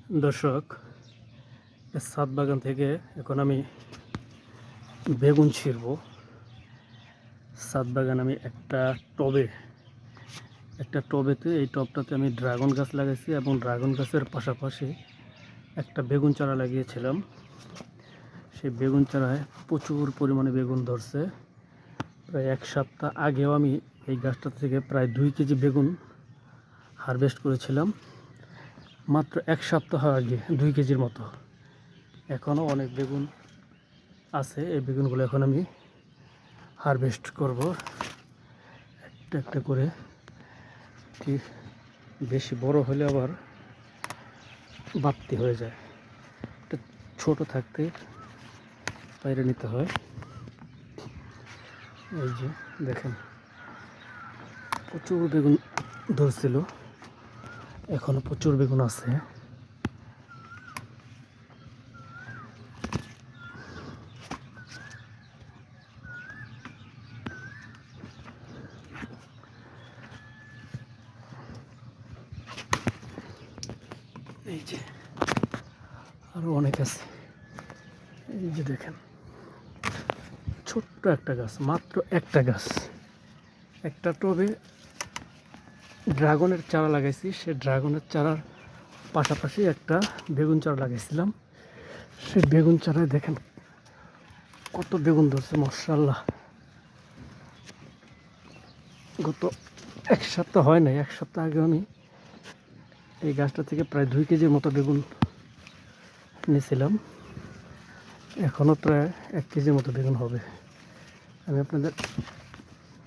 দর্শক, ছাদ বাগান থেকে এখন আমি বেগুন ছিঁড়ব। ছাদ বাগান আমি একটা টবেতে এই টবটাতে আমি ড্রাগন গাছ লাগাইছি এবং ড্রাগন গাছের পাশাপাশি একটা বেগুন চারা লাগিয়েছিলাম। সেই বেগুন চারায় প্রচুর পরিমাণে বেগুন ধরছে। প্রায় এক সপ্তাহ আগেও আমি এই গাছটা থেকে প্রায় 2 কেজি বেগুন হারভেস্ট করেছিলাম। মাত্র এক সপ্তাহ আগে 2 কেজির মতো। এখনও অনেক বেগুন আছে। এই বেগুনগুলো এখন আমি হারভেস্ট করব একটা একটা করে। ঠিক বেশি বড় হলে আবার বাড়তি হয়ে যায়, এটা ছোট থাকতে বাইরে নিতে হয়। এই যে দেখেন, প্রচুর বেগুন ধরছিল, এখনো প্রচুর বেগুন আছে। এই যে আরো অনেক আছে। এই যে দেখেন, ছোট্ট একটা গাছ, মাত্র একটা গাছ। একটা টবে ড্রাগনের চারা লাগাইছি, সে ড্রাগনের চারার পাশাপাশি একটা বেগুন চারা লাগাইছিলাম। সেই বেগুন চারায় দেখেন কত বেগুন ধরছে, মাশাআল্লাহ। গত এক সপ্তাহ হয় নাই, এক সপ্তাহ আগে আমি এই গাছটা থেকে প্রায় 2 কেজির মতো বেগুন নিয়েছিলাম। এখনও প্রায় 1 কেজির মতো বেগুন হবে। আমি আপনাদের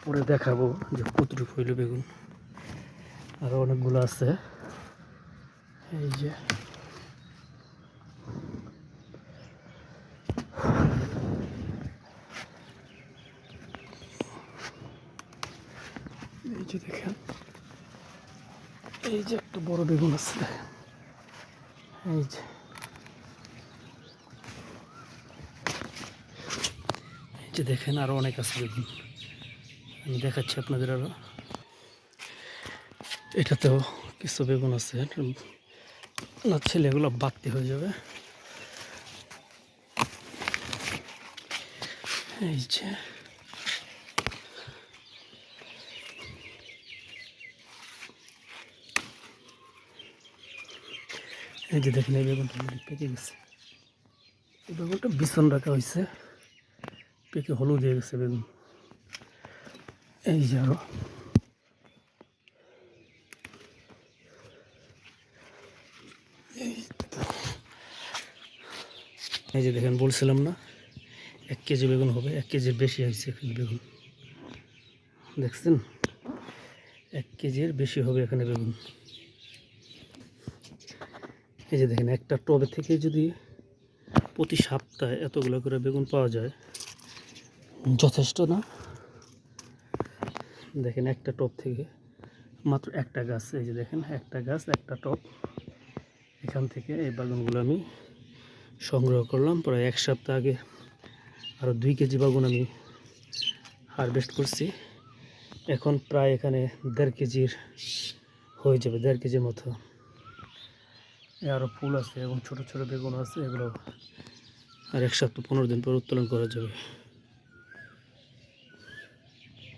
পরে দেখাবো যে কতটুকু হইল বেগুন। আরও অনেকগুলো আছে। এই যে দেখেন, এই যে একটা বড় বেগুন আছে। এই যে দেখেন, আরো অনেক আছে বেগুন। আমি দেখাচ্ছি আপনাদের আরো। এটাতেও কিছু বেগুন আছে, না ছেলে এগুলো বাড়তি হয়ে যাবে। এই যে দেখেন, এই বেগুনটা পেকে গেছে। এই বেগুনটা বিছন রাখা হয়েছে, পেকে হলুদ হয়ে গেছে বেগুন। এই যে আরো এই যে দেখেন, বলছিলাম না 1 কেজি বেগুন হবে, 1 কেজির বেশি হয়েছে বেগুন। দেখছেন, 1 কেজির বেশি হবে এখানে বেগুন। এই যে দেখেন, একটা টবে থেকে যদি প্রতি সপ্তাহে এতগুলো করে বেগুন পাওয়া যায়, যথেষ্ট না? দেখেন, একটা টব থেকে মাত্র একটা গাছ। এই যে দেখেন, একটা গাছ, একটা টব। এখান থেকে এই বাগানগুলো আমি সংগ্রহ করলাম প্রায় এক সপ্তাহ আগে। আরও 2 কেজি বাগুন আমি হারভেস্ট করছি। এখন প্রায় এখানে 1.5 কেজির হয়ে যাবে, 1.5 কেজির মতো। আরও ফুল আছে এবং ছোট ছোট বেগুন আছে, এগুলো আর 1 সপ্তাহ 15 দিন পর উত্তোলন করা যাবে।